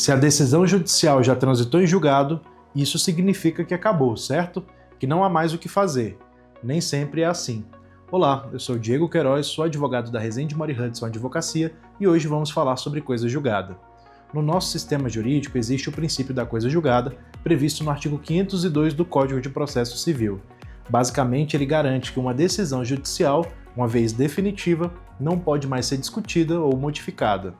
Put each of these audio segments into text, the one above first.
Se a decisão judicial já transitou em julgado, isso significa que acabou, certo? Que não há mais o que fazer. Nem sempre é assim. Olá, eu sou Diego Queiroz, sou advogado da Resende Mori Hudson Advocacia e hoje vamos falar sobre coisa julgada. No nosso sistema jurídico existe o princípio da coisa julgada, previsto no artigo 502 do Código de Processo Civil. Basicamente, ele garante que uma decisão judicial, uma vez definitiva, não pode mais ser discutida ou modificada.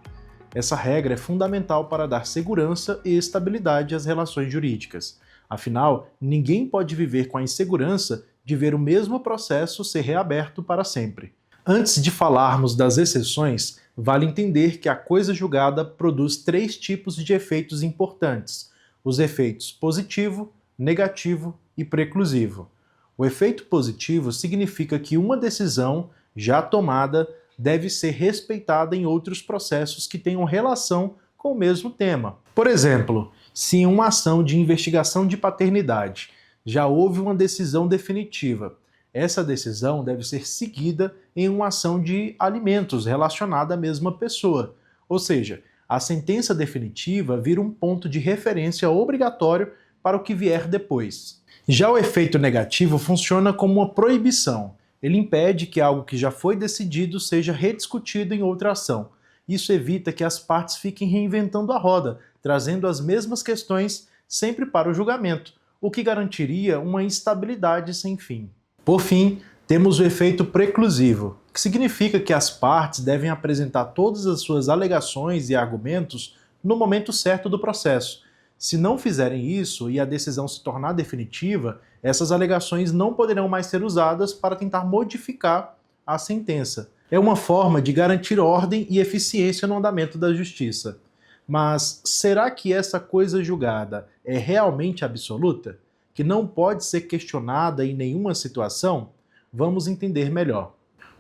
Essa regra é fundamental para dar segurança e estabilidade às relações jurídicas. Afinal, ninguém pode viver com a insegurança de ver o mesmo processo ser reaberto para sempre. Antes de falarmos das exceções, vale entender que a coisa julgada produz três tipos de efeitos importantes: os efeitos positivo, negativo e preclusivo. O efeito positivo significa que uma decisão já tomada deve ser respeitada em outros processos que tenham relação com o mesmo tema. Por exemplo, se em uma ação de investigação de paternidade já houve uma decisão definitiva, essa decisão deve ser seguida em uma ação de alimentos relacionada à mesma pessoa. Ou seja, a sentença definitiva vira um ponto de referência obrigatório para o que vier depois. Já o efeito negativo funciona como uma proibição. Ele impede que algo que já foi decidido seja rediscutido em outra ação. Isso evita que as partes fiquem reinventando a roda, trazendo as mesmas questões sempre para o julgamento, o que garantiria uma instabilidade sem fim. Por fim, temos o efeito preclusivo, que significa que as partes devem apresentar todas as suas alegações e argumentos no momento certo do processo. Se não fizerem isso e a decisão se tornar definitiva, essas alegações não poderão mais ser usadas para tentar modificar a sentença. É uma forma de garantir ordem e eficiência no andamento da justiça. Mas será que essa coisa julgada é realmente absoluta? Que não pode ser questionada em nenhuma situação? Vamos entender melhor.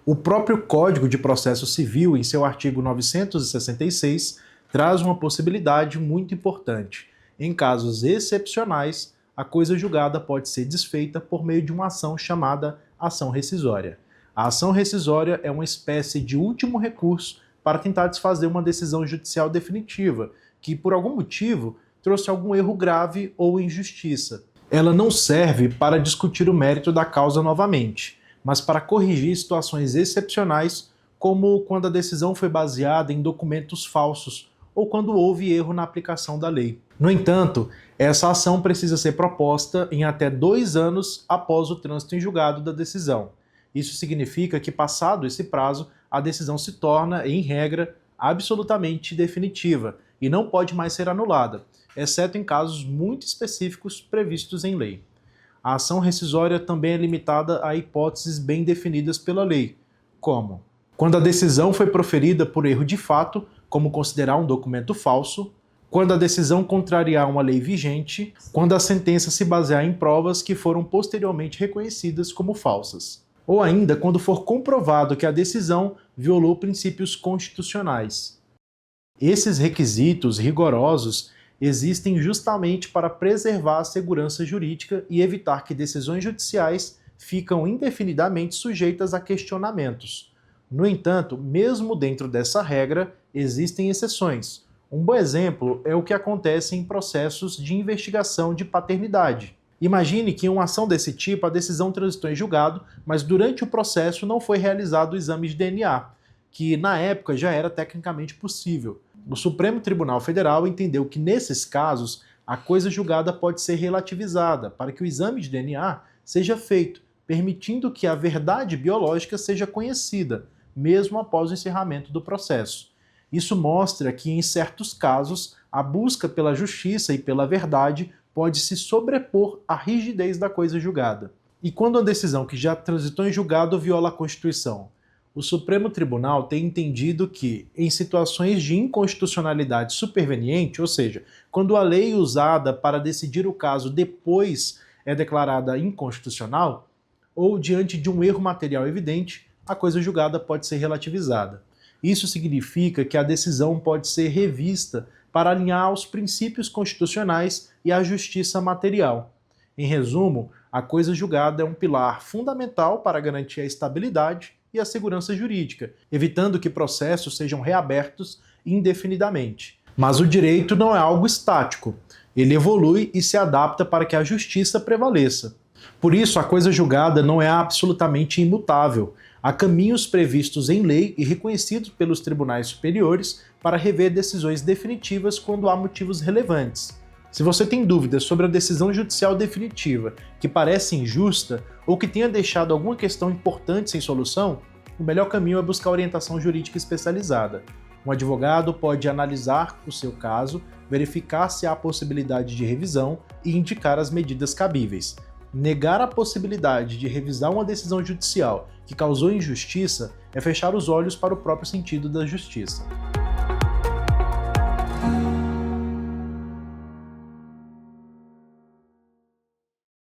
O próprio Código de Processo Civil, em seu artigo 966, traz uma possibilidade muito importante. Em casos excepcionais, a coisa julgada pode ser desfeita por meio de uma ação chamada ação rescisória. A ação rescisória é uma espécie de último recurso para tentar desfazer uma decisão judicial definitiva, que por algum motivo trouxe algum erro grave ou injustiça. Ela não serve para discutir o mérito da causa novamente, mas para corrigir situações excepcionais, como quando a decisão foi baseada em documentos falsos ou quando houve erro na aplicação da lei. No entanto, essa ação precisa ser proposta em até 2 anos após o trânsito em julgado da decisão. Isso significa que, passado esse prazo, a decisão se torna, em regra, absolutamente definitiva e não pode mais ser anulada, exceto em casos muito específicos previstos em lei. A ação rescisória também é limitada a hipóteses bem definidas pela lei, como quando a decisão foi proferida por erro de fato, como considerar um documento falso, quando a decisão contrariar uma lei vigente, quando a sentença se basear em provas que foram posteriormente reconhecidas como falsas, ou ainda quando for comprovado que a decisão violou princípios constitucionais. Esses requisitos rigorosos existem justamente para preservar a segurança jurídica e evitar que decisões judiciais ficam indefinidamente sujeitas a questionamentos. No entanto, mesmo dentro dessa regra, existem exceções. Um bom exemplo é o que acontece em processos de investigação de paternidade. Imagine que em uma ação desse tipo a decisão transitou em julgado, mas durante o processo não foi realizado o exame de DNA, que na época já era tecnicamente possível. O Supremo Tribunal Federal entendeu que nesses casos a coisa julgada pode ser relativizada para que o exame de DNA seja feito, permitindo que a verdade biológica seja conhecida, mesmo após o encerramento do processo. Isso mostra que, em certos casos, a busca pela justiça e pela verdade pode se sobrepor à rigidez da coisa julgada. E quando a decisão que já transitou em julgado viola a Constituição? O Supremo Tribunal tem entendido que, em situações de inconstitucionalidade superveniente, ou seja, quando a lei usada para decidir o caso depois é declarada inconstitucional, ou diante de um erro material evidente, a coisa julgada pode ser relativizada. Isso significa que a decisão pode ser revista para alinhar aos princípios constitucionais e à justiça material. Em resumo, a coisa julgada é um pilar fundamental para garantir a estabilidade e a segurança jurídica, evitando que processos sejam reabertos indefinidamente. Mas o direito não é algo estático. Ele evolui e se adapta para que a justiça prevaleça. Por isso, a coisa julgada não é absolutamente imutável. Há caminhos previstos em lei e reconhecidos pelos tribunais superiores para rever decisões definitivas quando há motivos relevantes. Se você tem dúvidas sobre a decisão judicial definitiva que parece injusta ou que tenha deixado alguma questão importante sem solução, o melhor caminho é buscar orientação jurídica especializada. Um advogado pode analisar o seu caso, verificar se há possibilidade de revisão e indicar as medidas cabíveis. Negar a possibilidade de revisar uma decisão judicial que causou injustiça é fechar os olhos para o próprio sentido da justiça.